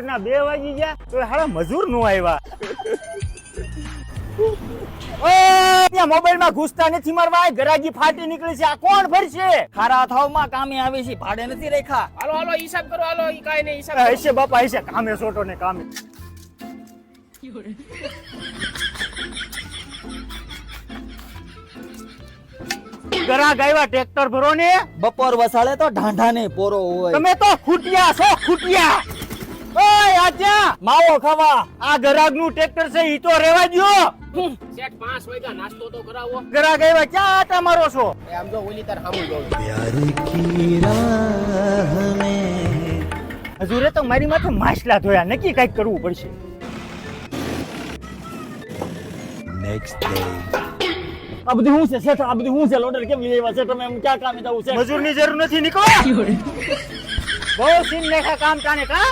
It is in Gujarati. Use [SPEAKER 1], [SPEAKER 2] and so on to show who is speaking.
[SPEAKER 1] બપોરના 2 વાગી ગયા તો હાડા મજૂર નો આવ્યા. ઓય મોબાઈલમાં ઘૂસતા નથી મારવા, ગરાગી ફાટી નીકળી છે. આ કોણ ભરશે?
[SPEAKER 2] ખારા થાવમાં કામે આવી છે, ભાડે નથી રાખ્યા.
[SPEAKER 3] હાલો હાલો હિસાબ કરો, હાલો ઈ કાઈ નહીં હિસાબ કરો.
[SPEAKER 1] હશે બાપા હશે, કામે સોટો ને કામે. ગરાગ આવ્યા, ટ્રેક્ટર ભરો ને.
[SPEAKER 2] બપોર વસાડે તો ઢાંઢા ને પોરો હોય.
[SPEAKER 1] તમે તો ખૂટિયા છો, ખૂટિયા. ઓય આજા માવો ખાવા. આ ગરાગ નું ટ્રેક્ટર છે, ઈ તો રેવા દ્યો.
[SPEAKER 3] સેટ 5 વાગ્યા નાસ્તો તો કરાવો.
[SPEAKER 1] ગરાગ આવ્યા, ક્યાં આટા મારો છો?
[SPEAKER 3] એ આમ જો ઓલી તાર સામું જોઉં.
[SPEAKER 1] હજુરે તો મારી માથે માછલા ધોયા, નક્કી કઈક કરવું પડશે.
[SPEAKER 2] આ બધું હું છે શેઠ, આ બધું હું છે લોડર કેમ લઈ આવ્યા છે તમે? એમ ક્યાં કામે જવું છે?
[SPEAKER 1] મજૂરની જરૂર નથી, નીકળો. બહુ સીન લેખા કામ ચાને કા.